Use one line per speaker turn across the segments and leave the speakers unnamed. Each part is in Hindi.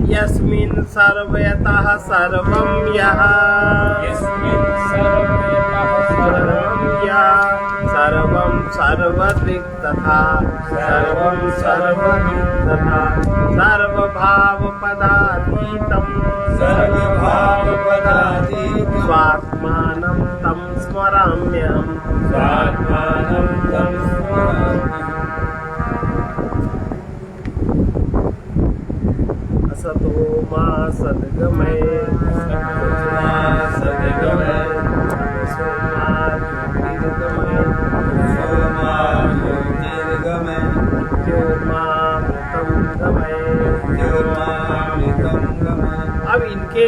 यस्मिन् सर्वयतः सर्वं यः सर्वं सर्वदिक् तथा सर्वभावपदातीतं स्वात्मानं तं स्मराम्यहम् असतो मा सद्गमय अब इनके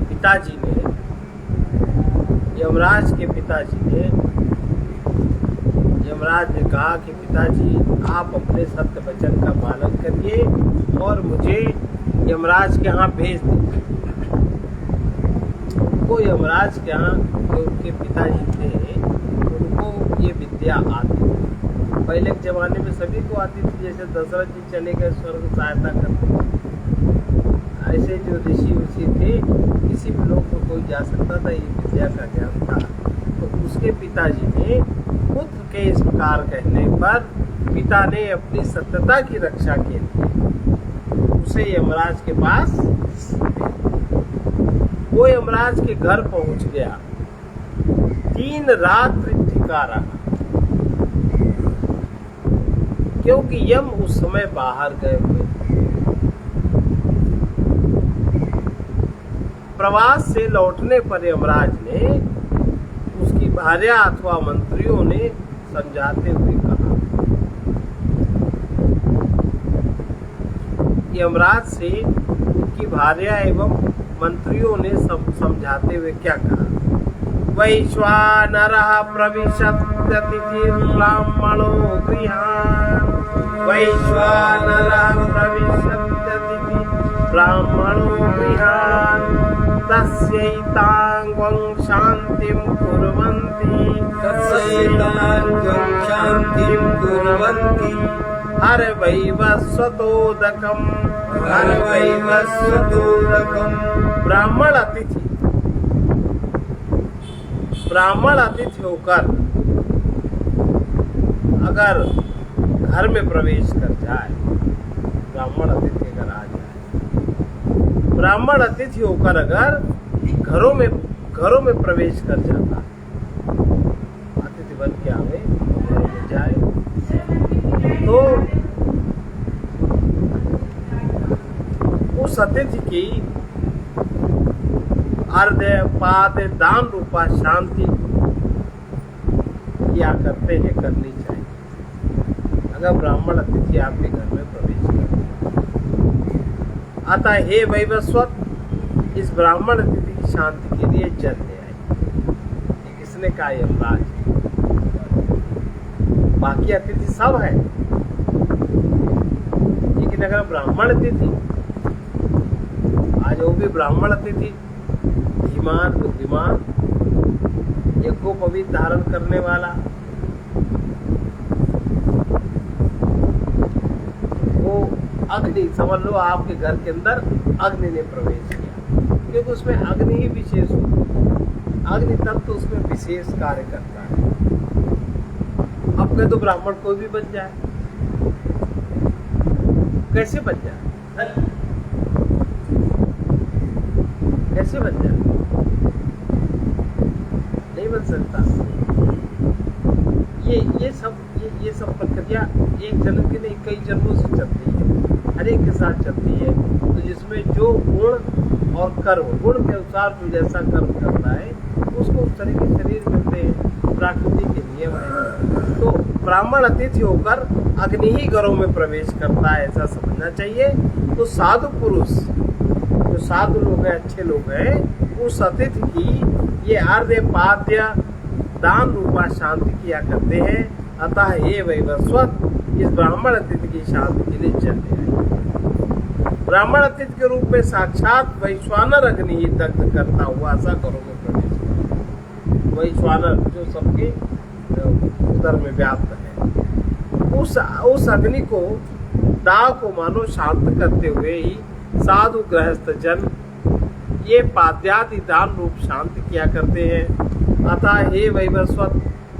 पिताजी ने, यमराज के पिताजी ने, यमराज ने कहा कि पिताजी आप अपने सत्य वचन का पालन करिए और मुझे यमराज के यहाँ भेज दीजिए। उनको यमराज के यहाँ जो उनके पिताजी थे उनको ये विद्या आती थी। पहले के जमाने में सभी को आती थी, जैसे दशरथ जी चले गए स्वर्ग सहायता करते, ऐसे जो ऋषि उषि थे किसी भी लोग को कोई जा सकता था, ये विद्या का ज्ञान था। तो उसके पिताजी ने पुत्र के इस प्रकार कहने पर पिता ने अपनी सत्यता की रक्षा के लिए उसे यमराज के पास, वो यमराज के घर पहुंच गया, 3 रात्रि टिका रहा, क्योंकि यम उस समय बाहर गए हुए थे। प्रवास से लौटने पर यमराज ने उसकी भार्या अथवा मंत्रियों ने समझाते हुए कहा, यमराज से उनकी भार्या एवं मंत्रियों ने समझाते हुए क्या कहा, वैश्वानरः प्रविशत्यतिथिर्ब्राह्मणो गृहान्, वैश्वानरः प्रविशत्यतिथिर्ब्राह्मणो गृहान्, तस्यैतां शान्तिं कुर्वन्ति हर वैवस्वतोदकम् ब्राह्मण अतिथि होकर अगर घर में प्रवेश कर जाए, ब्राह्मण अतिथि अगर आ जाए, ब्राह्मण अतिथि होकर अगर घरों में प्रवेश कर जाता, अतिथि बन के आवे, घरों में जाए, तो उस अतिथि की अर्घ्य पाद्य दान रूपा शांति किया करते हैं, करनी चाहिए। अगर ब्राह्मण अतिथि आपके घर में प्रवेश करते, अतः हे वैवस्वत, इस ब्राह्मण अतिथि की शांति के लिए जल ले आए। किसने कहा? यमराज। बाकी अतिथि सब है, लेकिन अगर ब्राह्मण अतिथि, आज वो भी ब्राह्मण अतिथि, धीमान बुद्धिमान, यज्ञोपवीत धारण करने वाला, वो अग्नि, समझ लो आपके घर के अंदर अग्नि ने प्रवेश किया, क्योंकि उसमें अग्नि ही विशेष होती है, अग्नि तत्व उसमें विशेष कार्य करता है। अब कहे तो ब्राह्मण कोई भी बन जाए, कैसे बन जाए? कैसे बन जाए? नहीं बन सकता। ये सब प्रक्रिया एक जन्म की नहीं, कई जन्मों से चलती है, हर एक के साथ चलती है। तो जिसमें जो गुण और कर्म, गुण के अनुसार जो जैसा कर्म करता है उसको उस तरह के शरीर मिलते हैं, प्राकृतिक के नियम है। तो ब्राह्मण अतिथि होकर अग्नि ही घरों में प्रवेश करता है, ऐसा समझना चाहिए। तो साधु पुरुष, जो साधु लोग हैं, अच्छे लोग हैं, उस अतिथि की ये अर्घ्य पाद्य दान रूपा शांति किया करते हैं। अतः हे वैवस्वत, इस ब्राह्मण अतिथि की शांति के लिए जल ले आए। ब्राह्मण अतिथि के रूप में साक्षात वैश्वानर अग्नि ही दग्ध करता हुआ ऐसा घरों में प्रवेश किया। वैश्वानर जो सबके उदर में व्याप्त है, उस अग्नि को दाह को मानो शांत करते हुए ही साधु गृहस्थ जन ये पाद्यादि दान रूप शांत किया करते हैं। अतः हे वैवस्वत,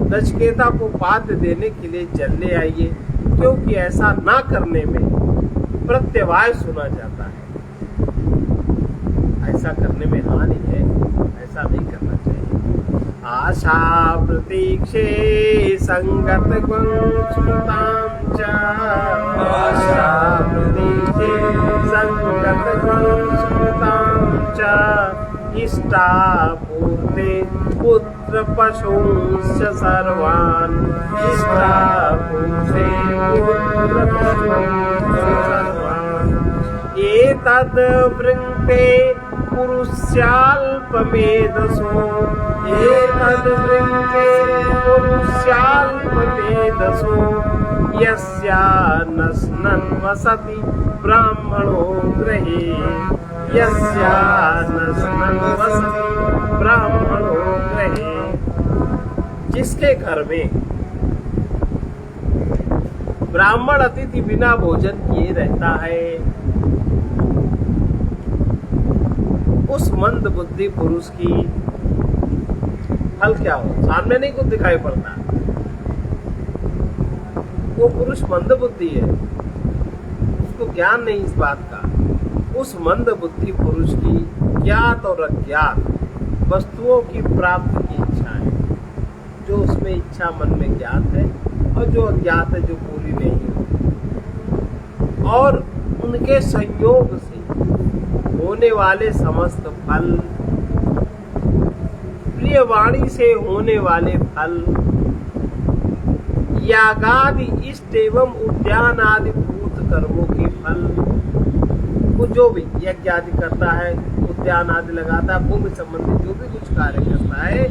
नचिकेता को पाद्य देने के लिए जल ले आइए, क्योंकि ऐसा ना करने में प्रत्यवाय सुना जाता है। ऐसा करने में हानि है, ऐसा नहीं करना चाहिए। आशा प्रतीक्षे संगत स्मृतां च, आशा प्रतीक्षे संगत स्मृतां च, इष्टा पूर्ते पुत्र पशूंश्च सर्वान्, इष्टा पूर्ते पुत्र पशूंश्च सर्वान्, एतद् वृङ्क्ते पुरुष्याल्पमेधसो, एतद् वृङ्क्ते पुरुष्याल्पमेधसो, यस्या नश्नन् वसति ब्राह्मणो गृहे, यस्या नश्नन् वसति ब्राह्मणो गृहे। जिसके घर में ब्राह्मण अतिथि बिना भोजन किए रहता है, उस मंद बुद्धि पुरुष की फल क्या हो? सामने नहीं कुछ दिखाई पड़ता, वो पुरुष मंद बुद्धि है, उसको ज्ञान नहीं इस बात का। उस मंद बुद्धि पुरुष की ज्ञात और अज्ञात वस्तुओं की प्राप्ति की इच्छा है, जो उसमें इच्छा मन में ज्ञात है और जो अज्ञात है, जो पूरी नहीं है, और उनके संयोग से होने वाले समस्त फल, प्रिय वाणी से होने वाले फल, यागादि इष्ट एवं उद्यान आदि भूत कर्मों के फल, वो जो भी यज्ञ आदि करता है, उद्यान आदि लगाता है, भूमि संबंधी जो भी कुछ कार्य करता है,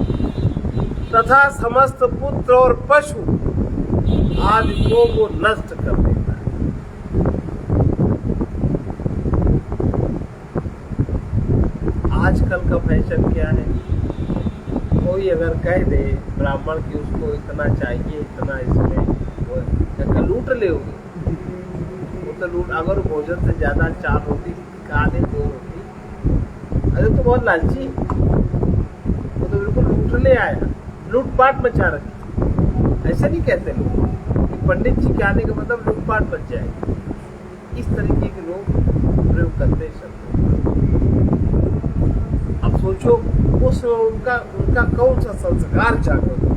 तथा समस्त पुत्र और पशु आदि को वो नष्ट कर देता है। आजकल का फैशन क्या है? कोई अगर कह दे ब्राह्मण की उसको इतना चाहिए, इतना इसमें, वो लूट ले होगी, वो तो लूट। अगर भोजन से ज्यादा 4 रोटी खा ले, 2 रोटी, अरे तो बहुत लालची, वो तो बिल्कुल लूट ले आया, लूटपाट मचा रखी। ऐसे नहीं कहते लोग कि पंडित जी के आने का मतलब लूटपाट मच जाएगी। इस तरीके के लोग प्रयोग करते हैं शब्द। अब सोचो उस उनका कौन सा संस्कार जागृत हो,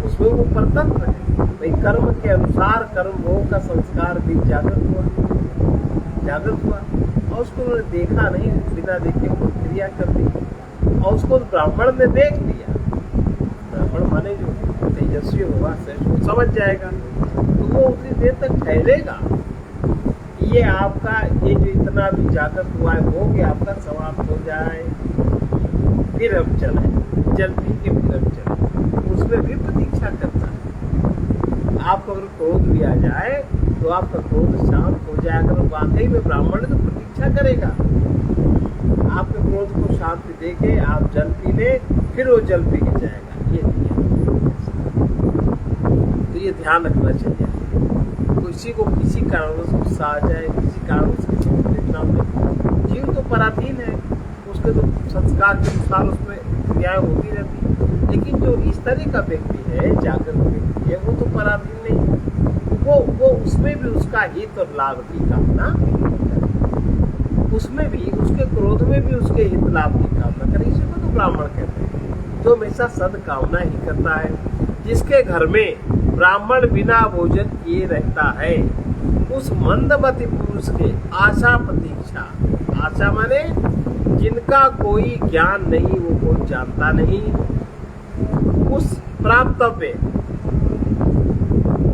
उसमें वो परतंत्र है भाई, कर्म के अनुसार कर्म भोग का संस्कार भी जागृत हुआ, और उसको उन्होंने देखा नहीं, बिना देखे वो क्रिया कर दी, और उसको ब्राह्मण ने देख लिया। ब्राह्मण माने जो तेजस्वी होगा, वो समझ जाएगा, तो वो उतनी देर तक ठहरेगा। ये आपका ये जो इतना भी जागृत हुआ है, हो गया आपका समाप्त हो जाए, फिर हम चले, जल पी के फिर हम चले, उसमें भी प्रतीक्षा करता है। आपको अगर क्रोध भी आ जाए तो आपका क्रोध शांत हो जाए, अगर वाकई में ब्राह्मण है तो प्रतीक्षा करेगा, आपके क्रोध को शांति देके आप जल पी ले, फिर वो जल पी के जाएगा। तो ये ध्यान रखना चाहिए। किसी को किसी कारण से गुस्सा आ जाए, किसी कारण से किसी को देखना हो, जीव तो पराधीन है, उसके तो संस्कार के अनुसार उसमें क्रियाएं होती रहती, लेकिन जो इस तरह का व्यक्ति है, जागृत व्यक्ति है, वो तो पराधीन नहीं, वो उसमें भी उसका हित और लाभ की कामना, उसमें भी उसके क्रोध में भी उसके हित लाभ की कामना करे। इसी को तो ब्राह्मण कहते हैं, जो हमेशा सद्कामना ही करता है। जिसके घर में ब्राह्मण बिना भोजन किए रहता है, उस मंदमति पुरुष के आशा प्रतीक्षा, आशा माने जिनका कोई ज्ञान नहीं, वो कोई जानता नहीं, उस प्राप्तव्य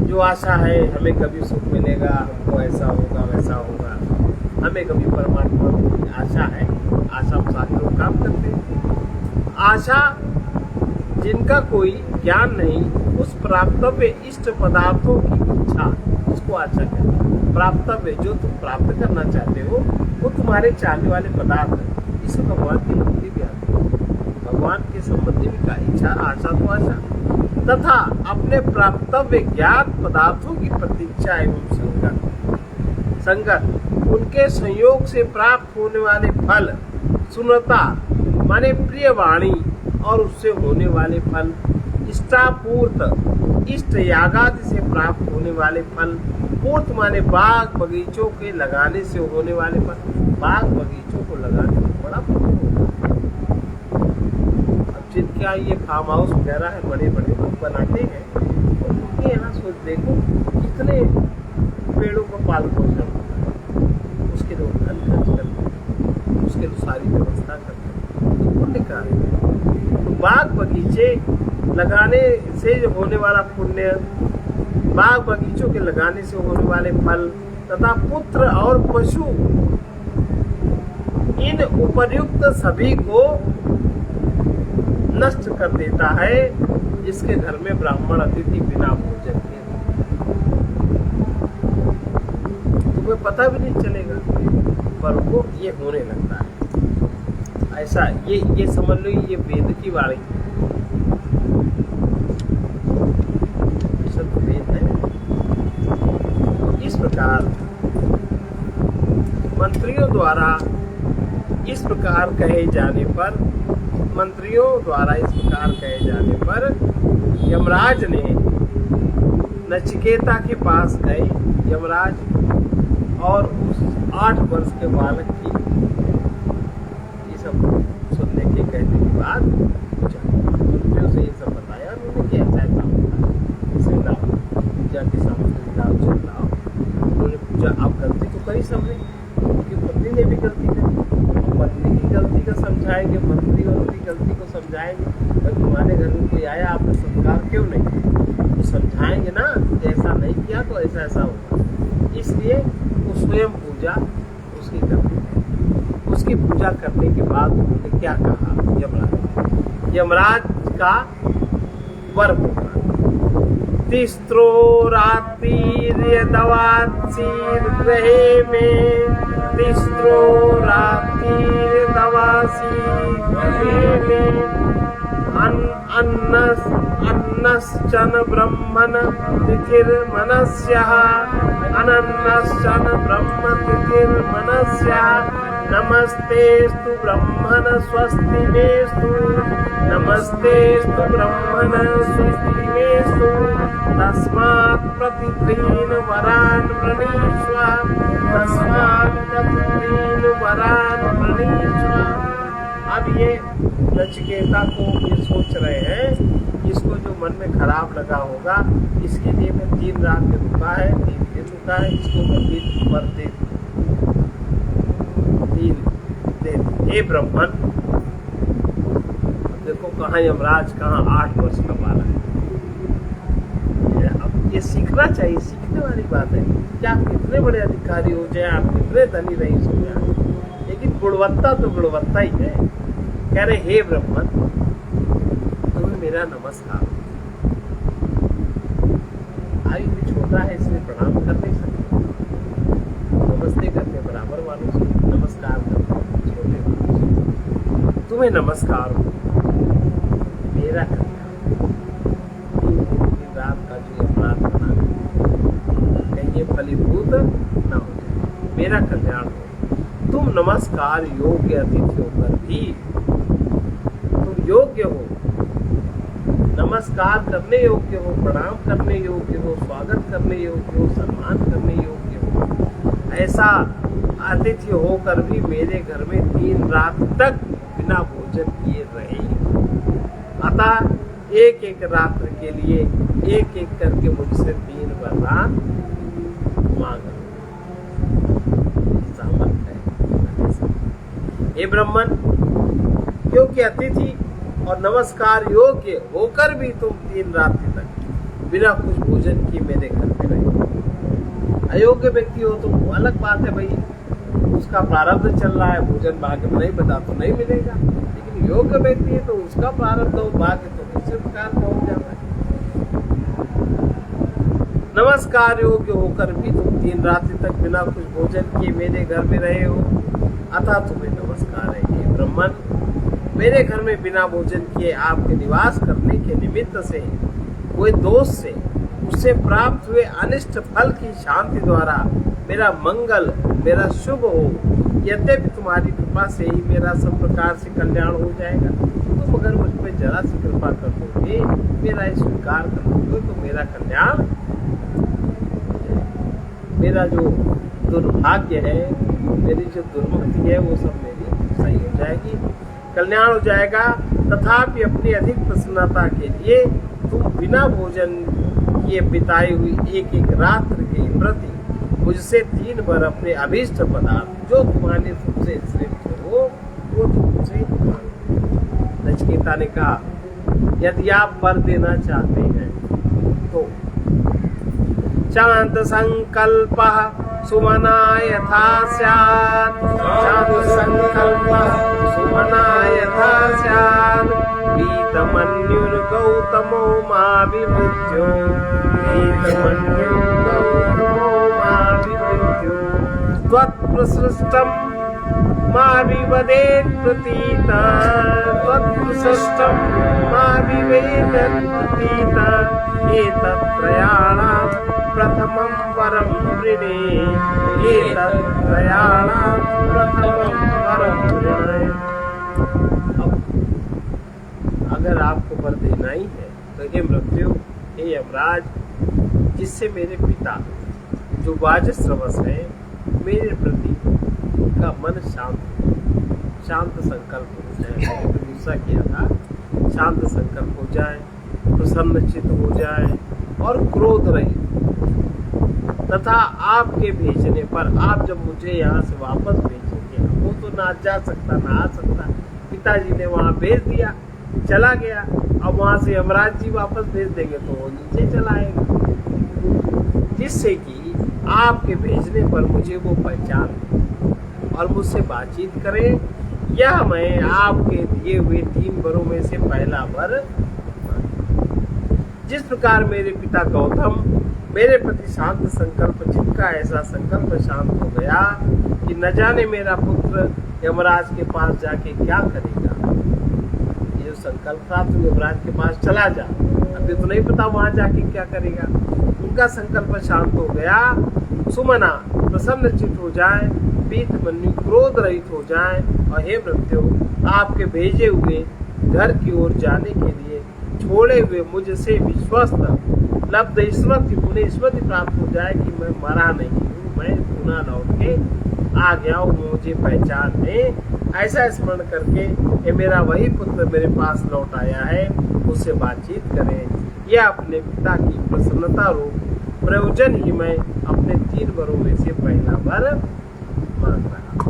जो आशा है, हमें कभी सुख मिलेगा, हमको ऐसा होगा वैसा होगा, हमें कभी परमात्मा की आशा है, आशा सारे लोग काम करते हैं। आशा जिनका कोई ज्ञान नहीं, उस प्राप्तव्य इष्ट पदार्थों की इच्छा, उसको आशा कहते हैं। प्राप्तव्य जो तुम प्राप्त करना चाहते हो, वो तुम्हारे चाहने वाले पदार्थ है। इसमें भगवान की भक्ति भी आती है, भगवान के संबंधी भी का इच्छा, आशा तो आशा। तथा अपने प्राप्तव्य ज्ञात पदार्थों की प्रतीक्षा एवं संगत उनके संयोग से प्राप्त होने वाले फल, सुनता माने प्रिय वाणी और उससे होने वाले फल, इष्टापूर्त इष्ट यागादि से प्राप्त होने वाले फल, पूर्त माने बाग बगीचों के लगाने से होने वाले फल। बाग बगीचों को लगाने में बड़ा फल होगा। अब जिनका ये फार्म हाउस वगैरह है, बड़े बड़े लोग बनाते हैं, उनके यहाँ सोच देखो कितने पेड़ों को पाल पोषण होता है, उसके लिए धन खर्च करते हैं, उसके लिए सारी व्यवस्था करते हैं, तो पुण्य कार्य है। तो बाग बगीचे लगाने से होने वाला पुण्य, बाग बगीचों के लगाने से होने वाले फल तथा पुत्र और पशु, इन उपर्युक्त सभी को नष्ट कर देता है जिसके घर में ब्राह्मण अतिथि बिना भोजन के। तुम्हें पता भी नहीं चलेगा पर वो ये होने लगता है। ऐसा ये समझ लो, ये वेद की वाणी है, वेद है। इस प्रकार मंत्रियों द्वारा इस प्रकार कहे जाने पर यमराज ने नचिकेता के पास गए। यमराज और उस 8 वर्ष के बालक की ये सब सुनने के कहने के बाद मंत्रियों से ये सब बताया उन्होंने कि ऐसा ऐसा होता है, इसे लाओ, पूजा के सामने लाओ, चल लाओ। उन्होंने पूजा, आप गलती तो करी सबने, उनकी पत्नी ने भी गलती करी, पत्नी की गलती का समझाएंगे, मंत्री और उनकी गलती को समझाएंगे, भाई तुम्हारे घर में कोई आया आपने संस्कार क्यों नहीं किया, तो समझाएंगे ना कि ऐसा नहीं किया तो ऐसा ऐसा होगा। इसलिए वो स्वयं पूजा उसकी करते हैं। उसकी पूजा करने के बाद उन्होंने क्या कहा, यमराज का वर होगा, तिस्त्रो रात्रिर्यदवात्सीर् गृहे में, तिस्त्रो रात्रिर्यदवासीर् गृहे में, अन्नश्चन ब्रह्मण तिथिर्मनस्यः, अनन्नश्चन ब्रह्म तिथिर्मनस्यः, नमस्तेस्तु ब्रह्मण स्वस्तिमेस्तु, नमस्तेस्तु ब्रह्मण स्वस्तिमेस्तु, तस्मात् प्रतिदिन वरान् प्रणीष्व, तस्मात् प्रतिदिन वरान् प्रणीष्व। अब ये नचिकेता को ये सोच रहे हैं, इसको जो मन में खराब लगा होगा, इसके लिए मैं 3 रात में रुका है, 3 दिन रुका है, इसको मैं 3 वर दे, हे ब्राह्मण। देखो कहाँ यमराज, कहाँ 8 वर्ष का बालक है। अब ये सीखना चाहिए, सीखने वाली बात है कि आप कितने बड़े अधिकारी हो जाए, आप कितने धनी रईस हो जाए, लेकिन गुणवत्ता तो गुणवत्ता ही है। कह रहे हे ब्राह्मण, तुम्हें मेरा नमस्कार। आयु भी छोटा है इसलिए प्रणाम कर नहीं सकते, नमस्ते करते बराबर वालों से, नमस्कार करते छोटे वालों से। तुम्हें नमस्कार हो, मेरा कल्याण, रात का जो अपराध बना कहीं ये फलीभूत न हो जाए, मेरा कल्याण हो। तुम नमस्कार योग्य अतिथि होकर भी तुम योग्य हो, नमस्कार करने योग्य हो, प्रणाम करने योग्य हो, स्वागत करने योग्य हो, सम्मान करने योग्य हो। ऐसा अतिथि होकर भी मेरे घर में 3 रात तक बिना भोजन किए रहे। अतः एक एक रात्र के लिए एक एक करके मुझसे 3 वरदान मांग। सामर्थ है हे ब्राह्मण, क्योंकि अतिथि और नमस्कार योग्य होकर भी तुम 3 रात्रि तक बिना कुछ भोजन किए मेरे घर में रहे। अयोग्य व्यक्ति हो तो अलग बात है, भाई उसका प्रारब्ध चल रहा है, भोजन भाग्य में नहीं बता तो नहीं मिलेगा, लेकिन योग्य व्यक्ति है तो उसका प्रारब्ध और भाग्य तो दूसरे प्रकार का हो जाता है। नमस्कार योग्य होकर भी तुम 3 रात्रि तक बिना कुछ भोजन किए मेरे घर में रहे हो, अतः तुम्हें नमस्कार है हे ब्राह्मण। मेरे घर में बिना भोजन किए आपके निवास करने के निमित्त से हुए दोष से, उससे प्राप्त हुए अनिष्ट फल की शांति द्वारा मेरा मंगल, मेरा शुभ हो। यद्यपि तुम्हारी कृपा से ही मेरा सब प्रकार से कल्याण हो जाएगा, तुम अगर मुझ पर जरा सी कृपा कर दोगे, मेरा स्वीकार कर दोगे, तो मेरा कल्याण, मेरा जो दुर्भाग्य है, मेरी जो दुर्मति है, वो सब मेरी सही हो जाएगी, कल्याण हो जाएगा। तथापि अपनी अधिक प्रसन्नता के लिए तुम बिना भोजन किए बिताई हुई एक एक रात्र के प्रति मुझसे 3 बार अपने अभीष्ट पदार्थ जो तुम्हारे सबसे श्रेष्ठ हो, वो तुमसे। नचिकेता ने कहा, यदि आप वर देना चाहते हैं तो चांद संकल्प सुमना यथा स्यात्, चांद संकल्प सुमना यथा स्यात्, वीतमन्युर्गौतमो माभिवृत्यो, वीतमन्युर्गौतमो माभिवृत्यो, त्वत्प्रसृष्टं माभिवदेत् प्रतीता, त्वत्प्रसृष्टं माभिवदेत् प्रतीता, एतत्त्रयाणां प्रथमं वरं वृणे, एतत्त्रयाणां प्रथमं वरं वृणे। अगर आपको वर देना ही है तो हे मृत्यु, हे यमराज, जिससे मेरे पिता जो वाजस्रवस है, मेरे प्रति उनका मन शांत संकल्प हो जाए। मैंने तो गुस्सा किया था, शांत संकल्प हो जाए, प्रसन्न चित्त हो जाए और क्रोध रहित, तथा आपके भेजने पर, आप जब मुझे यहाँ से वापस भेजेंगे, वो तो ना जा सकता ना आ सकता, पिताजी ने वहाँ भेज दिया, चला गया, अब वहाँ से यमराज जी वापस भेज देंगे तो वो नीचे चला आएगा, जिससे कि आपके भेजने पर मुझे वो पहचान और मुझसे बातचीत करे। यह मैं आपके दिए हुए 3 वरों में से पहला वर। जिस प्रकार मेरे पिता गौतम मेरे प्रति शांत संकल्प, जिनका ऐसा संकल्प शांत हो गया कि न जाने मेरा पुत्र यमराज के पास जाके क्या करेगा। ये जो संकल्प था, तू यमराज के पास चला जा, अभी तो नहीं पता वहां जाके क्या करेगा। उनका संकल्प शांत हो गया, सुमना प्रसन्न चित्त हो जाए, पीत मन्यु क्रोध रहित हो जाए, और हे मृत्यु, आपके भेजे हुए घर की ओर जाने के लिए छोड़े हुए मुझसे विश्वस्त लब्ध स्मृति, उन्हें स्मृति प्राप्त हो जाए कि मैं मरा नहीं हूँ, मैं पुनः लौट के आ गया हूँ, मुझे पहचान है। ऐसा स्मरण करके ये मेरा वही पुत्र मेरे पास लौट आया है, उससे बातचीत करें। यह अपने पिता की प्रसन्नता रूप प्रयोजन ही मैं अपने 3 वरों में से पहला वर मांग रहा हूँ।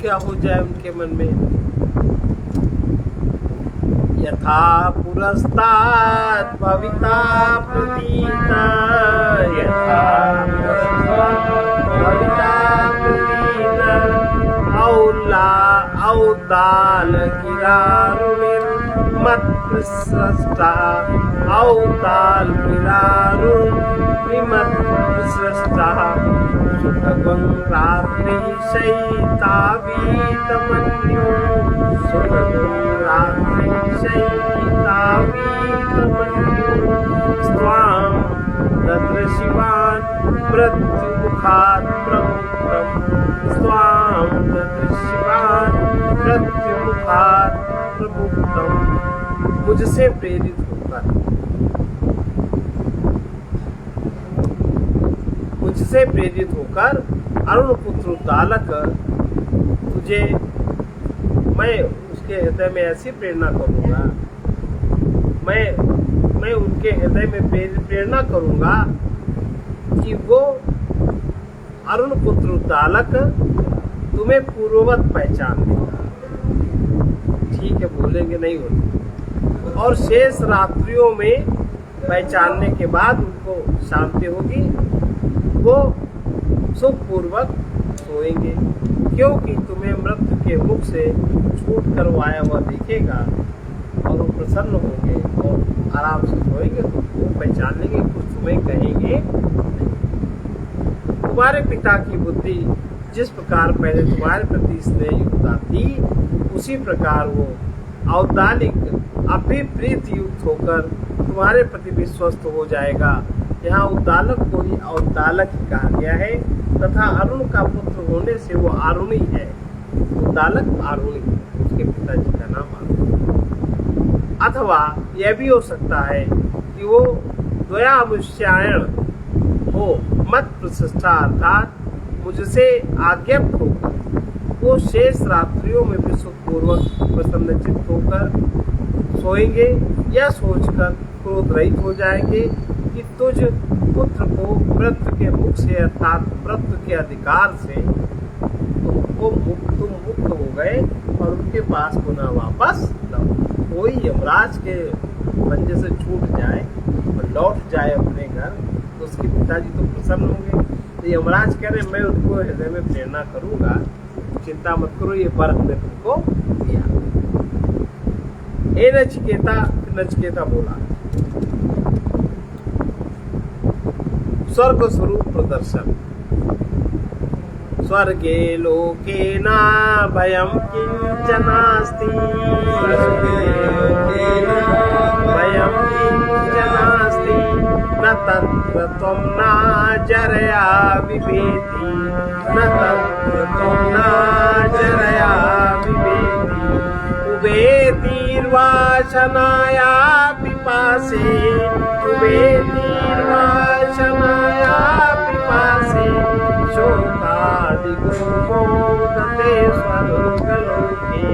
क्या हो जाए उनके मन में, यथा पुरस्तात् भविता प्रतीता, यथा भविता प्रतीता, औदाल गिरारुणिर्मत्सृष्टा, औदाल गिरारुणिर्मत्सृष्टा, सुखगं रात्रि शयितावीतमन्यो, सुखगं रात्रि शयितावीतमन्यो, स्वां ददृशिवान् मृत्युमुखात् प्रमुक्तं, स्वां ददृशिवान् मृत्युमुखात् प्रमुक्तं। मुझसे प्रेरित होकर, मुझसे प्रेरित होकर अरुण पुत्र दालक, तुझे मैं उसके हृदय में ऐसी प्रेरणा करूंगा, मैं उनके हृदय में प्रेरणा करूंगा कि वो अरुण पुत्र दालक तुम्हें पूर्ववत पहचान देगा। ठीक है, बोलेंगे नहीं होते, और शेष रात्रियों में पहचानने के बाद उनको शांति होगी वो सुखपूर्वक सोएंगे, क्योंकि तुम्हें मृत्यु के मुख से छूट कर वो आया हुआ देखेगा और वो प्रसन्न होंगे और आराम से सोएंगे। तो वो पहचान लेंगे, कुछ तुम्हें कहेंगे नहीं। तुम्हारे पिता की बुद्धि जिस प्रकार पहले तुम्हारे प्रति स्नेहयुक्ता थी, उसी प्रकार वो औदालिक अभिप्रीत युक्त होकर तुम्हारे प्रति विश्वस्त हो जाएगा। यहाँ उद्दालक को ही औदालक कहा गया है तथा अरुण का पुत्र होने से वो आरुणी है। उद्दालक आरुणी, उसके पिताजी का नाम आरुणी। अथवा यह भी हो सकता है कि वो द्वयामुष्यायण हो, मत प्रतिष्ठा अर्थात मुझसे आज्ञप्त होकर वो शेष रात्रियों में भी सुखपूर्वक प्रसन्नचित्त होकर सोएंगे, या सोचकर क्रोध रहित हो जाएंगे कि तुझ पुत्र को मृत्यु के मुख से अर्थात मृत्यु के अधिकार से तुम मुक्त हो गए और उनके पास पुनः वापस लौट। कोई यमराज के पंजे से छूट जाए और लौट जाए अपने घर, तो उसके पिताजी तो प्रसन्न होंगे। तो यमराज कह रहे मैं उनको हृदय में प्रेरणा करूंगा, चिंता मत करो, ये वर हमने तुमको दिया। हे नचिकेता बोला, स्वर्ग स्वरूप प्रदर्शन। स्वर्गे लोके न भयं किंचनास्ति, भयं किंचनास्ति, न तत्र त्वं न जरया विभेति, न तत्र त्वं न जरया विभेति। उभेतिर्वा शनाया पिपासे, उभेतिर्वा शनाया पिपासे, शोकादिगो मोदते स्वर्गलोके,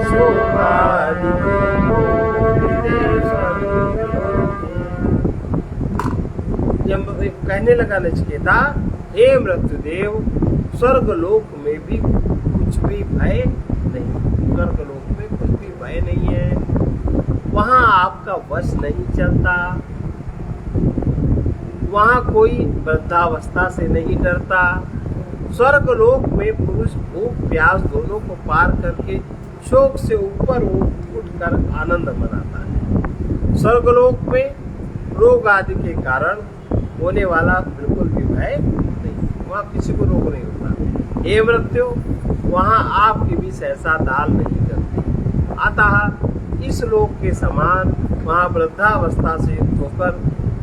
शोकादिगो मोदते स्वर्गलोके। जब कहने लगा नचिकेता, हे मृत्युदेव, स्वर्गलोक में भी कुछ भी भय नहीं, स्वर्गलोक में कुछ भी भय नहीं है, वहां आपका वश नहीं चलता, वहां कोई वृद्धावस्था से नहीं डरता। स्वर्गलोक में पुरुष भूख प्यास दोनों को पार करके शोक से ऊपर उठकर आनंद मनाता है। स्वर्गलोक में रोग आदि के कारण होने वाला बिल्कुल भी भय नहीं, वहाँ किसी को रोग नहीं होता। हे मृत्यु, वहाँ आपकी भी सहसा दाल नहीं करती। अतः इस लोक के समान वहाँ वृद्धावस्था से युक्त होकर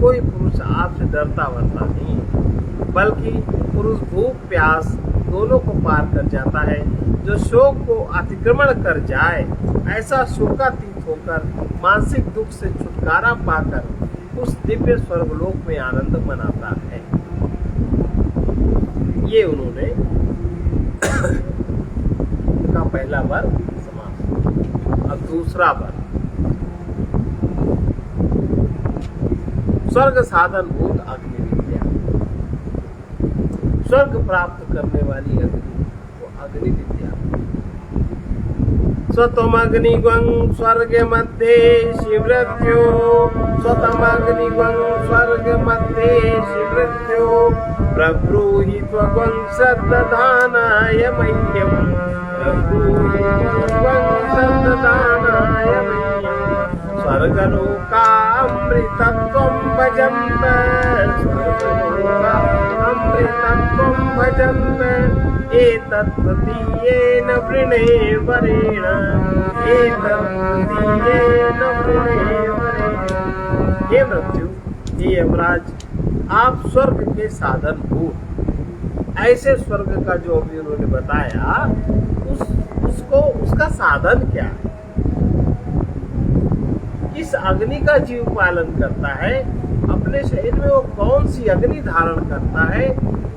कोई पुरुष आपसे डरता वरता नहीं है, बल्कि पुरुष भूख प्यास दोनों को पार कर जाता है। जो शोक को अतिक्रमण कर जाए, ऐसा शोकातीत होकर मानसिक दुख से छुटकारा पाकर उस दिव्य स्वर्गलोक में आनंद मनाता है। ये उन्होंने का पहला वर्ग समाप्त। अब दूसरा वर्ग, स्वर्ग साधन भूत अग्नि विद्या। स्वर्ग प्राप्त करने वाली अग्नि, वो अग्नि विद्या। स्वतमग्निग्वं स्वर्ग मध्ये शिवृत्यो, स्वतमग्निग्वं स्वर्ग मध्ये शिवृत्यो, प्रब्रूहि त्वं श्रद्धानाय मह्यं, प्रब्रूहि त्वं श्रद्धानाय मह्यं। स्वर्गलोकामृतत्वं भजन्त, स्वर्गलोकामृतत्वं भजन्त, एतत्प्रतीयेन वृणेवरेण, एतत्प्रतीयेन वृणेवरेण। हे मृत्यु, हे यमराज, आप स्वर्ग के साधन भूत, ऐसे स्वर्ग का जो अभी उन्होंने बताया, उसका साधन क्या है? किस अग्नि का जीव पालन करता है? अपने शरीर में वो कौन सी अग्नि धारण करता है?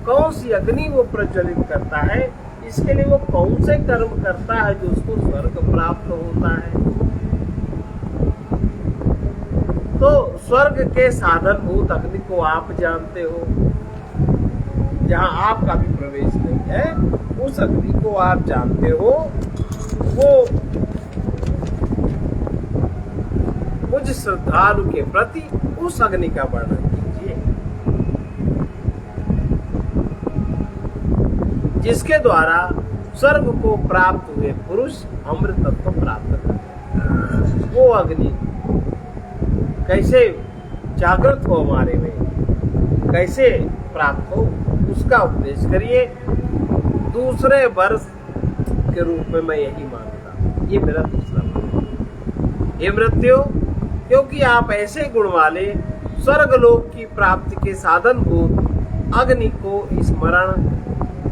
कौन सी अग्नि वो प्रज्वलित करता है? इसके लिए वो कौन से कर्म करता है जो उसको स्वर्ग प्राप्त होता है? तो स्वर्ग के साधन भूत अग्नि को आप जानते हो, जहां आपका भी प्रवेश नहीं है, उस अग्नि को आप जानते हो। वो मुझ श्रद्धालु के प्रति उस अग्नि का वर्णन कीजिए। जिसके द्वारा स्वर्ग को प्राप्त हुए पुरुष अमृत तत्व प्राप्त करते। वो अग्नि कैसे जागृत हो हमारे में, कैसे प्राप्त हो, उसका उपदेश करिए। दूसरे वर्ष के रूप में मैं यही मानता, ये मेरा दूसरा वर्ष। हे मृत्यु, क्योंकि आप ऐसे गुण वाले स्वर्गलोक की प्राप्ति के साधन भूत अग्नि को स्मरण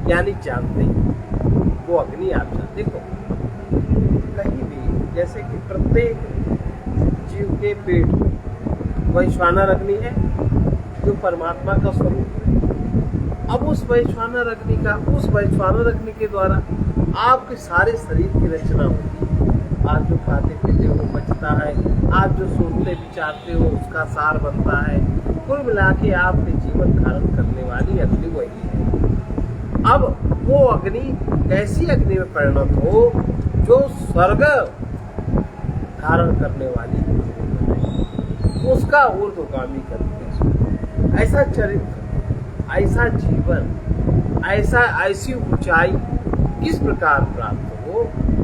यानी जानते हैं। वो अग्नि आप जानते। देखो कहीं भी जैसे कि प्रत्येक जीव के पेट में वैश्वानर अग्नि है जो परमात्मा का स्वरूप है। अब उस वैश्वानर अग्नि के द्वारा आपके सारे शरीर की रचना होती है। आप जो खाते पीते हो बचता है, आप जो सोचते विचारते हो उसका सार बनता है। कुल मिला के आपके जीवन धारण करने वाली अग्नि वही है। अब वो अग्नि ऐसी अग्नि में परिणत हो जो स्वर्ग धारण करने वाली है, उसका ऊर्ध्वगामी करते हैं। ऐसा चरित्र, ऐसा जीवन, ऐसी ऊंचाई किस प्रकार प्राप्त हो,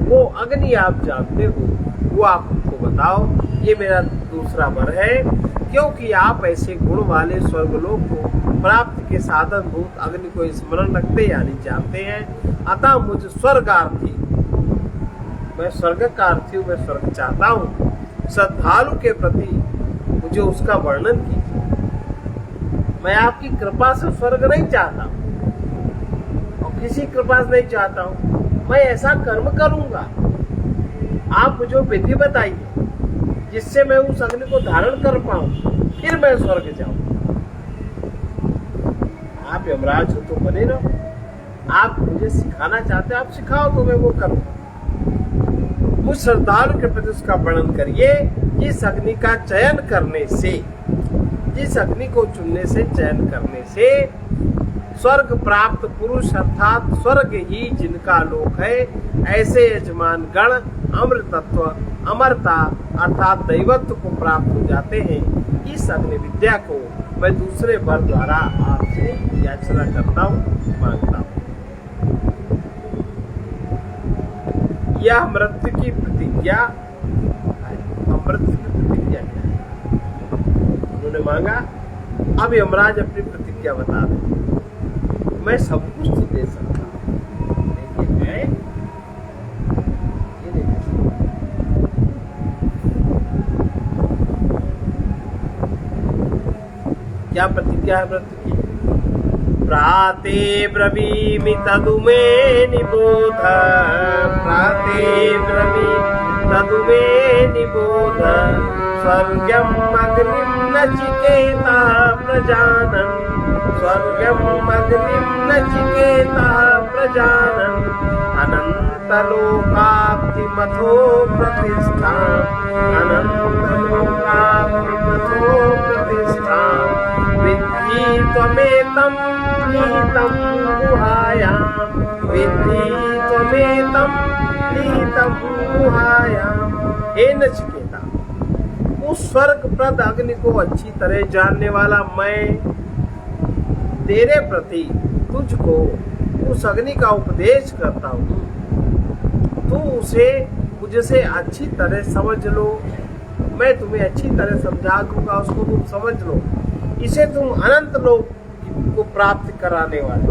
वो अग्नि आप जानते हो, वो आप हमको बताओ। ये मेरा दूसरा वर है। क्योंकि आप ऐसे गुण वाले स्वर्गलोक को प्राप्ति के साधन भूत अग्नि को स्मरण रखते यानी जानते हैं। अतः मुझे स्वर्गार्थी, मैं स्वर्ग का अर्थी हूँ, मैं स्वर्ग चाहता हूँ। श्रद्धालु के प्रति मुझे उसका वर्णन कीजिए। मैं आपकी कृपा से स्वर्ग नहीं चाहता और किसी कृपा से नहीं चाहता हूँ। मैं ऐसा कर्म करूंगा, आप मुझे विधि बताइए जिससे मैं उस अग्नि को धारण कर पाऊं, फिर मैं स्वर्ग जाऊं। आप यमराज हो तो बने रहो, आप मुझे सिखाना चाहते हैं, आप सिखाओ तो मैं वो करूंगा। मुझ श्रद्धालु के प्रति उसका वर्णन करिए। जिस अग्नि का चयन करने से, जिस अग्नि को चुनने से, चयन करने से स्वर्ग प्राप्त पुरुष अर्थात स्वर्ग ही जिनका लोक है, ऐसे यजमान गण अमृतत्व, अमरता अर्थात दैवत्व को प्राप्त हो जाते हैं। इस अग्नि विद्या को मैं दूसरे वर द्वारा आपसे याचना करता हूँ, मांगता हूँ। यह मृत्यु की प्रतिज्ञा, अमृत की प्रतिज्ञा क्या है? उन्होंने मांगा। अब यमराज अपनी प्रतिज्ञा बता रहे। मैं सब कुछ तो दे सकता हूँ, लेकिन मैं ये नहीं दे सकता। क्या प्रतिज्ञा है मृत्यु की? प्राते ब्रवीमि तदु मे निबोध, प्राते ब्रवीमि तदु मे निबोध, स्वर्गम अग्निम नचिकेता प्रजानन, स्वर्गम अग्निम नचिकेता प्रजानन, अनंतलोकाप्ति मथो प्रतिष्ठा, अनंतलोकाप्ति मथो प्रतिष्ठा, विद्धि त्वमेतं निहितं गुहायां, विद्धि त्वमेतं निहितं गुहायां। हे नचिकेता, उस स्वर्गप्रद अग्नि को अच्छी तरह जानने वाला मैं तेरे प्रति तुझको उस अग्नि का उपदेश करता हूँ। तू उसे मुझसे अच्छी तरह समझ लो, मैं तुम्हें अच्छी तरह समझा दूंगा, उसको तुम समझ लो। इसे तुम अनंत लोक को प्राप्त कराने वाले,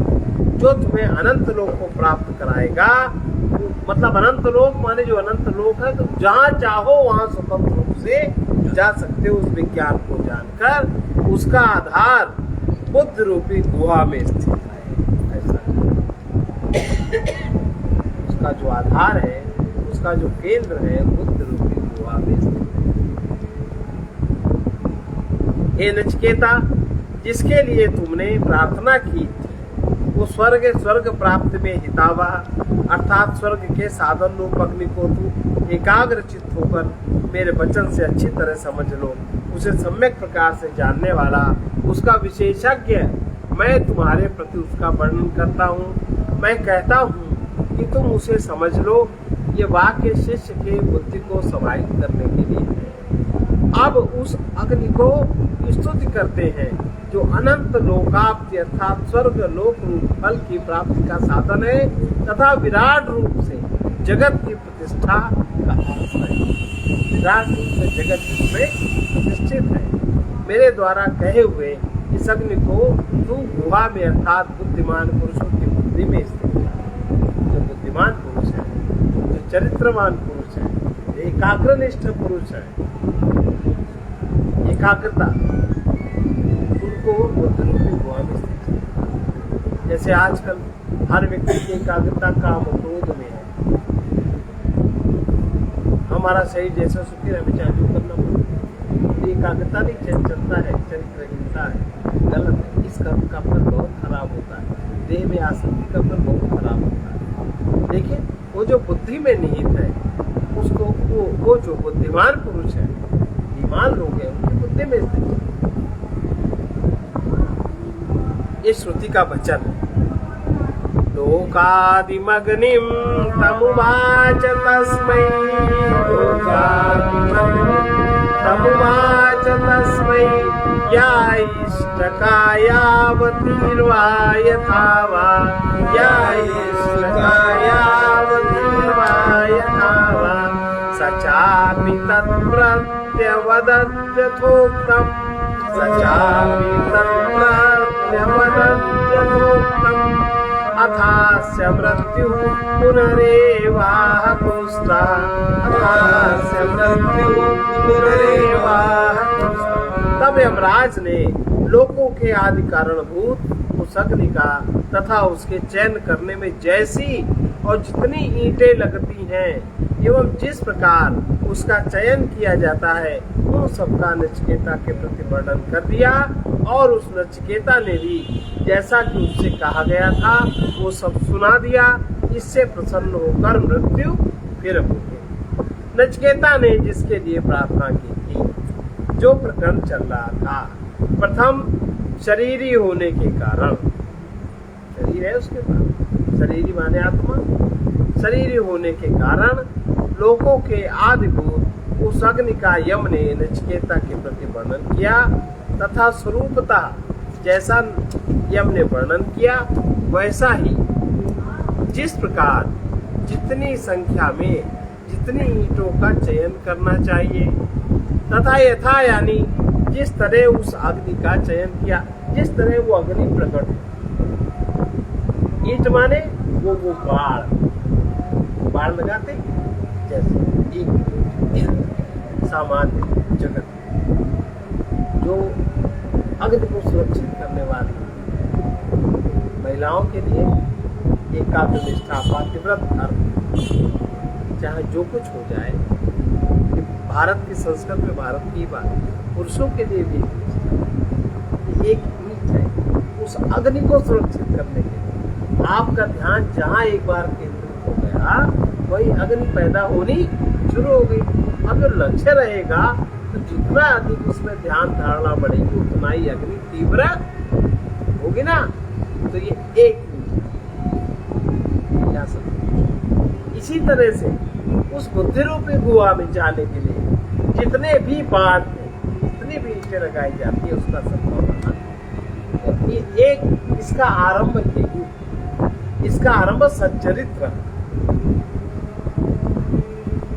जो तुम्हें अनंत लोक को प्राप्त कराएगा। मतलब अनंत लोक माने जो अनंत लोक है, तुम जहाँ चाहो वहाँ स्वतंत्र रूप से जा सकते हो। उस विज्ञान को जानकर उसका आधार बुद्ध रूपी गुहा में स्थित है। ऐसा उसका जो आधार है, उसका जो केंद्र है, बुद्ध रूपी गुहा में स्थित है। हे नचिकेता, जिसके लिए तुमने प्रार्थना की थी, वो स्वर्ग प्राप्त में हितावा अर्थात स्वर्ग के साधन रूप अग्नि को तू एकाग्र चित्त होकर मेरे वचन से अच्छी तरह समझ लो। उसे सम्यक प्रकार से जानने वाला, उसका विशेषज्ञ मैं तुम्हारे प्रति उसका वर्णन करता हूँ। मैं कहता हूँ कि तुम उसे समझ लो। ये वाक्य शिष्य के बुद्धि को समाहित करने के लिए है। अब उस अग्नि को स्तुति करते हैं जो अनंत लोकाप्ति अर्थात स्वर्ग लोक रूप फल की प्राप्ति का साधन है तथा विराट रूप से जगत की प्रतिष्ठा का अर्थ है। विराट रूप से जगत में प्रतिष्ठित है। मेरे द्वारा कहे हुए इस अग्नि को तू गुहा में अर्थात बुद्धिमान पुरुषों की बुद्धि में स्थित है। जो बुद्धिमान पुरुष है, जो चरित्रवान पुरुष है, एकाग्रनिष्ठ पुरुष है, एकाग्रता उनको बुद्धि रूपी गुहा में स्थित है। जैसे आजकल हर व्यक्ति की एकाग्रता काम क्रोध में है। हमारा शरीर जैसा सुखी हमें चालू करना पड़ता, एकाग्रता नहीं चलता है, चरित्रहीनता है, गलत है। इस कर्म का फल बहुत खराब होता है। देह में आसक्ति का फल बहुत खराब होता है। देखिए वो जो बुद्धि में निहित है उसको वो जो बुद्धिमान पुरुष है, ईमान लोग हैं, उनकी बुद्धि में स्थित है। ये श्रुति का वचन है। लोकादिमग्निं तमुवाच तस्मै, तमुवाच तस्मै या इष्टकायावतीर्वा यथा वा, या इष्टकायावतीर्वा यथा वा स चापि तत्प्रत्यवदत्यथोक्तम्, स चापि तत्प्रत्यवदत्यथोक्तम् अथास्य मृत्यु पुनरेवाहतुष्टा, अथास्य मृत्यु पुनरेवाहतुष्टा। तब यमराज ने लोकों के आदि कारणभूत उस अग्नि का तथा उसके चयन करने में जैसी और जितनी ईंटें लगती हैं एवं जिस प्रकार उसका चयन किया जाता है उन सबका नचिकेता के प्रति वर्णन कर दिया। और उस नचिकेता ने भी जैसा कि उससे कहा गया था वो सब सुना दिया। इससे प्रसन्न होकर मृत्यु फिर हो गई। नचिकेता ने जिसके लिए प्रार्थना की थी, जो प्रकरण चल रहा था, प्रथम शरीरी होने के कारण, शरीर है उसके पास, शरीरी माने आत्मा, शरीरी होने के कारण लोकों के आदिभूत उस अग्नि का यम ने नचिकेता के प्रति वर्णन किया तथा स्वरूपतः जैसा यम ने वर्णन किया वैसा ही जिस प्रकार जितनी संख्या में जितनी ईंटों का चयन करना चाहिए तथा यथा यानी जिस तरह उस अग्नि का चयन किया, जिस तरह वो अग्नि प्रकट। ईंट माने वो बाढ़ लगाते जैसे एक सामान्य जगत जो अग्नि को सुरक्षित करने वाली महिलाओं के लिए एकाग्रनिष्ठा पातिव्रत धर्म, चाहे जो कुछ हो जाए। भारत की संस्कृति में भारत की बात, पुरुषों के लिए भी एक ईंट है उस अग्नि को सुरक्षित करने के लिए। आपका ध्यान जहाँ एक बार केंद्रित हो गया वही अग्नि पैदा होनी शुरू हो गई। अब जो लक्ष्य रहेगा तो जितना अधिक उसमें ध्यान धारणा बढ़ेगी उतना ही अग्नि तीव्र होगी ना। तो ये एक इसी तरह से उस बुद्धि रूपी गुहा में जाने के लिए जितने भी बाण है, जितनी भी ईंटें लगाई जाती है उसका संभव बना। तो ये एक इसका आरंभ यही, इसका आरंभ सच्चरित्र,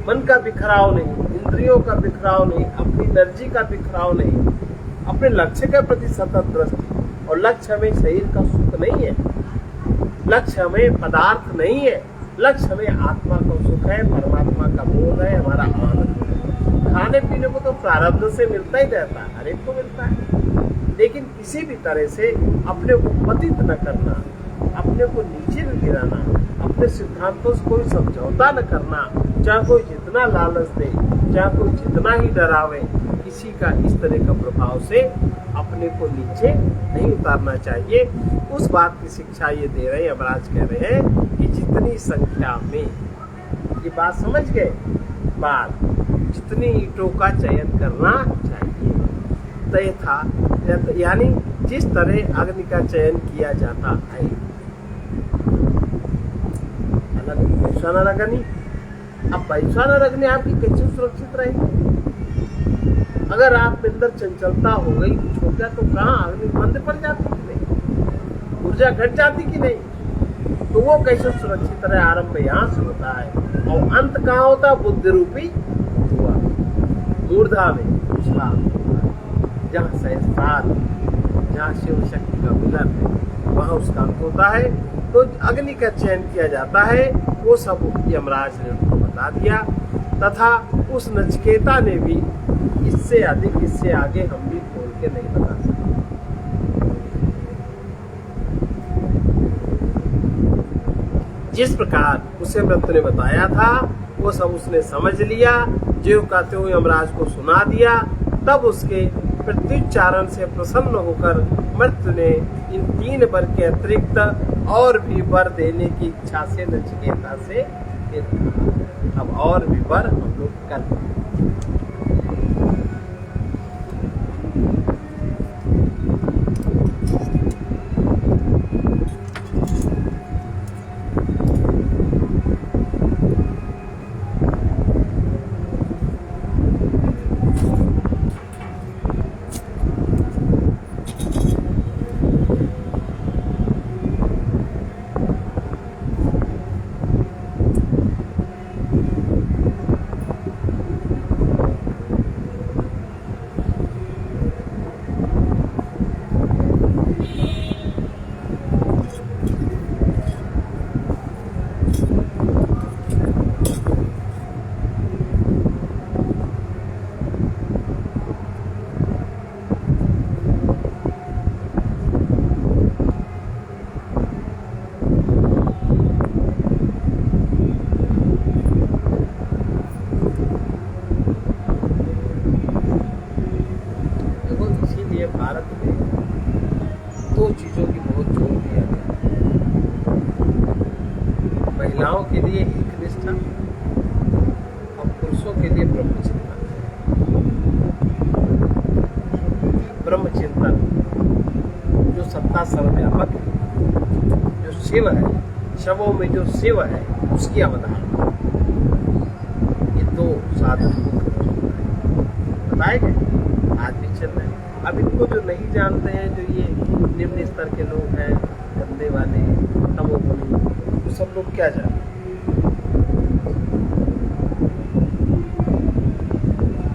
मन का बिखराव नहीं, इंद्रियों का बिखराव नहीं, अपनी एनर्जी का बिखराव नहीं, अपने लक्ष्य के प्रति सतत दृष्टि। और लक्ष्य में शरीर का सुख नहीं है, लक्ष्य में पदार्थ नहीं है, लक्ष्य में आत्मा का सुख है, परमात्मा का बोध है, हमारा आनंद है। खाने पीने को तो प्रारब्ध से मिलता ही रहता है, हर एक को मिलता है, लेकिन किसी भी तरह से अपने को पतित न करना, अपने को नीचे न गिराना, अपने सिद्धांतों से कोई समझौता न करना। चाहे कोई जितना लालच दे, चाहे कोई जितना ही डरावे, किसी का इस तरह का प्रभाव से अपने को नीचे नहीं उतारना चाहिए। उस बात की शिक्षा ये दे रहे हैं, यमराज कह रहे हैं कि जितनी संख्या में, ये बात समझ गए, बात जितनी ईंटों का चयन करना चाहिए तय था, यानी जिस तरह अग्नि का चयन किया जाता है। वैश्वानर अग्नि, अब वैश्वानर अग्नि आपकी कैसे सुरक्षित रहेगी? अगर आप में अंदर चंचलता हो गई, कुछ हो गया तो कहाँ अग्नि बंद पड़ जाती कि नहीं, ऊर्जा घट जाती कि नहीं। तो वो कैसे सुरक्षित रहे, आरंभ यहाँ से होता है और अंत कहाँ होता है, बुद्धि रूपी हुआ मूर्धा में उसका अंत होता है। जहाँ सहस्त्रार, जहाँ शिव शक्ति का मिलन है, वहाँ उसका अंत होता है। तो अग्नि का चयन किया जाता है, वो सब यमराज ने उनको बता दिया। तथा उस नचिकेता ने भी इससे अधिक, इससे आगे हम भी खोल के नहीं बता सकते। जिस प्रकार उसे मृत्यु ने बताया था वो सब उसने समझ लिया, जो कहते हुए यमराज को सुना दिया। तब उसके प्रत्युच्चारण से प्रसन्न होकर मृत्यु ने इन 3 वर के अतिरिक्त और भी वर देने की इच्छा से नचिकेता से अब और भी वर हम लोग कर। भारत में 2 चीजों की बहुत जोर दिया गया। महिलाओं के लिए एक निष्ठा और पुरुषों के लिए ब्रह्मचिंतन। ब्रह्मचिंतन जो सत्ता सर्वव्यापक है, जो शिव है, शवों में जो शिव है उसकी अवधारणा, ये 2 साधन बताए गए। आदमी चल रहे हैं। अब इनको जो नहीं जानते हैं, जो ये निम्न स्तर के लोग हैं, गंदे वाले, तमोगुणी, वो सब लोग क्या जानते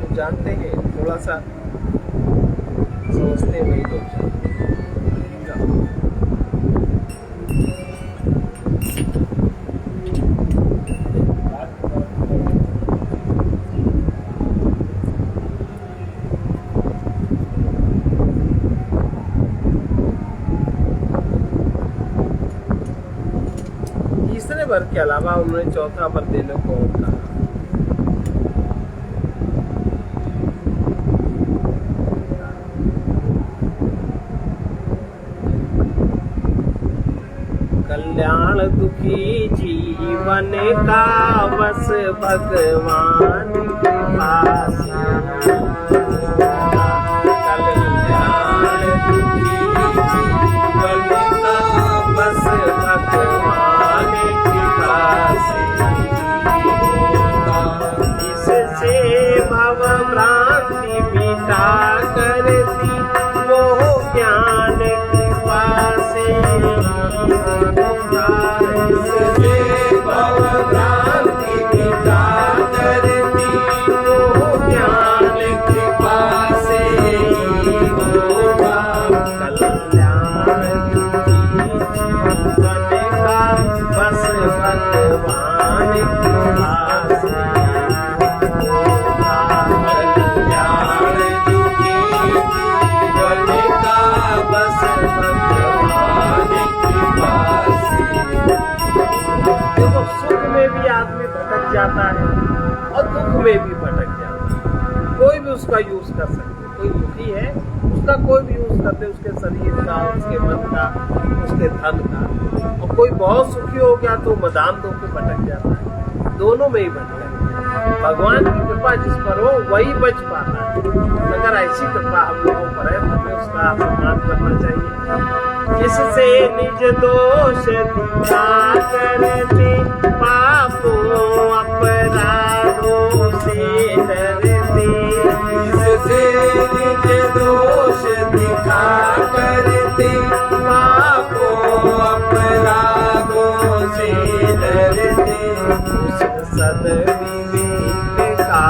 तो जानते हैं, थोड़ा सा समझते हैं, वही लोग जानते हैं। तीसरे वर्ग के अलावा उन्होंने चौथा वर्ग देने को कहा। कल्याण दुखी जीवन का बस भगवान के पास। कल्याण दुखी जीवन का बस भगवान के पास। इससे भव भ्रांति मिटा करती मोह ज्ञान कृपा से। जाता है और दुख में भी भटक जाता है। कोई भी उसका यूज कर सकते, कोई दुखी है उसका कोई भी यूज करते, उसके शरीर का, उसके मन का, उसके धन का। और कोई बहुत सुखी हो गया तो मदान दो के भटक जाता है। दोनों में ही भटक। भगवान की कृपा जिस पर हो वही बच पाता है। अगर ऐसी कृपा हम लोगों पर है तो हमें उसका सम्मान करना चाहिए। जिससे निज दोष दिखा करते पापों अपराधों से डरते। जिससे सद्विवेक का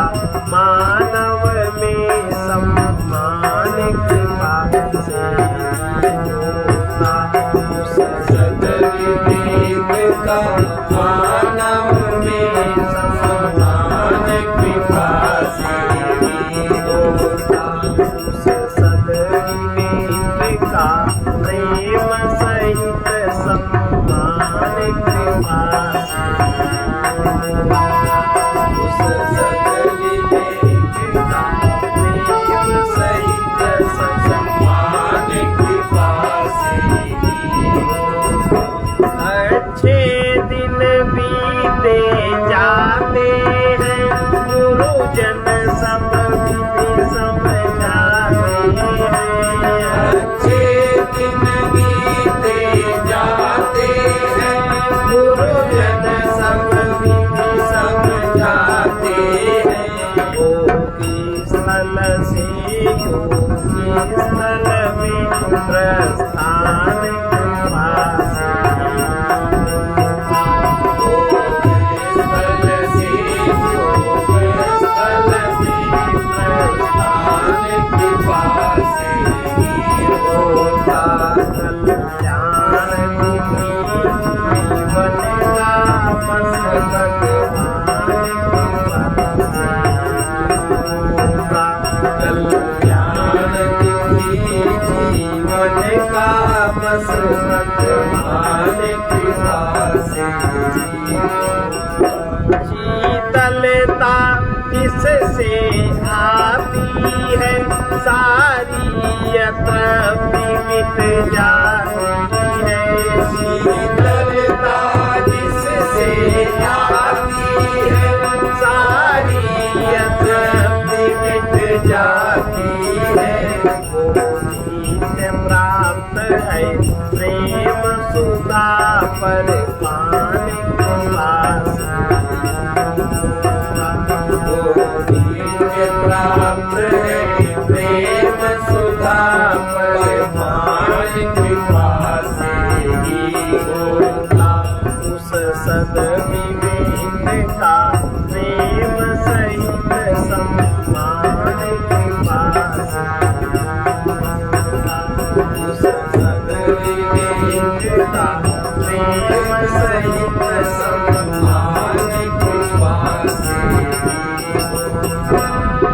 मानव में सम्मान कृपा से होता। उस सद्विवेक का मानव में सम्मान कृपा से होता। उस सद्विवेक का प्रेम सहित सम्मान कृपा से होता। उस सद्विवेक का प्रेम सहित सम्मान कृपा से होता। अच्छे दिन बीते जाते हैं, गुरुजन सब विधि समझाते हैं। अच्छे दिन बीते जाते हैं, गुरुजन सब विधि समझाते हैं। योगी स्थल से योगी स्थल में प्रस्थान कृपा से शीतलता इससे आती है, सारी तृप्ति मिट जाती है। शीतलता जिससे आती है, सारी तृप्ति मिट जाती है। से प्राप्त है प्रेम सुधा पर पान कृपा से प्राप्त है प्रेम सुधा पर पान कृपा से ही होता। उस सद्विवेक का प्रेम सहित सम्मान कृपा से का प्रेम सहित सम्मान कृपा से।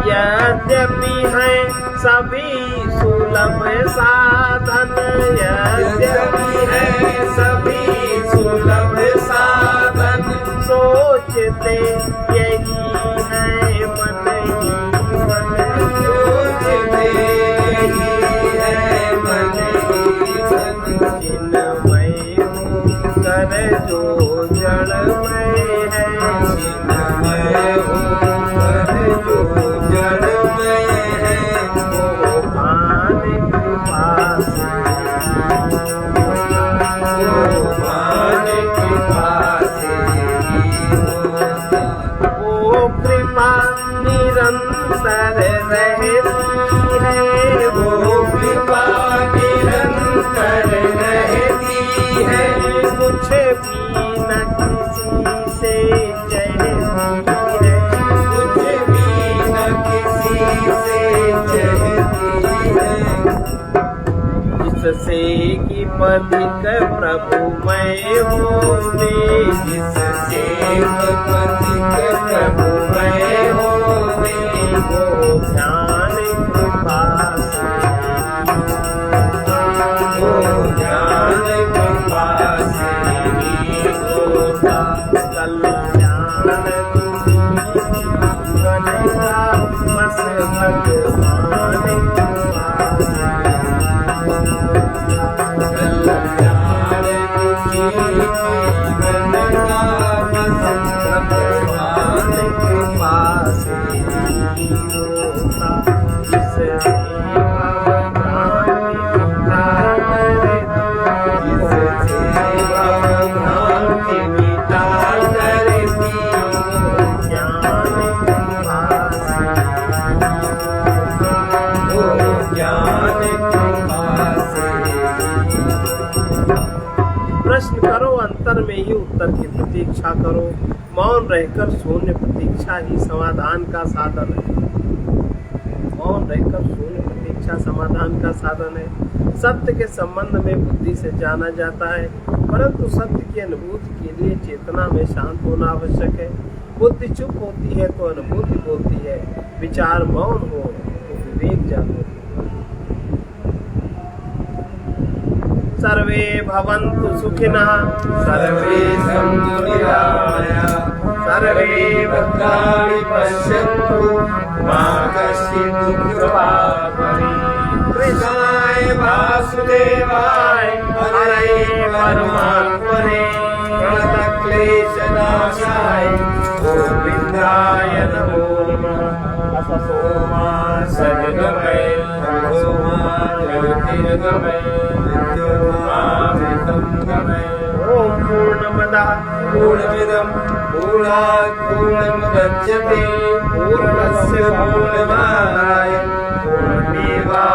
यद्यपि है सभी सुलभ साधन, यद्यपि है सभी सुलभ साधन, सोचते यही है मन ही मन, सोचते यही है मन ही मन। चिन्मय हूँ कर जो जड़मय है, चिन्मय हूँ कर जो जड़मय है, वो भान कृपा से, वो भान कृपा से वो कृपा निरंतर रहती है, वो कृपा निरंतर रहती है। कुछ भी न किसी से चाहती है, कुछ भी न किसी से चाहती है। जिससे कि पथिक प्रभु मैं होने, जिससे पथिक प्रभु मैं होने, वो ध्यान कृपा से, वो ध्यान कृपा से ही होता। कल्याण जीवन का बस भगवान कृपा से, कल्याण जीवन का बस भगवान कृपा से ही होता। जिससे प्रश्न करो अंतर में ही उत्तर की प्रतीक्षा करो। मौन रहकर शून्य प्रतीक्षा ही समाधान का साधन है। मौन रहकर शून्य प्रतीक्षा समाधान का साधन है। सत्य के संबंध में बुद्धि से जाना जाता है, परंतु सत्य की अनुभूति के लिए चेतना में शांत होना आवश्यक है। बुद्धि चुप होती है तो अनुभूति बोलती है, विचार मौन हो तो विवेक जागो। सर्वे भवन्तु सुखिनः, सर्वे सन्तु निरामयाः, सर्वे भद्राणि पश्यन्तु, मा कश्चित् दुःखभाग् भवेत्। कृष्णाय वासुदेवाय हरये परमात्मने प्रणतक्लेशनाशाय गोविन्दाय नमो नमः। असतो मा सद्गमय तमसो मा ज्योतिर्गमय ओम पूर्णमदः पूर्णमिदं पूर्णात् पूर्णमुदच्यते पूर्णस्य पूर्णमादाय पूर्णमेवावशिष्यते।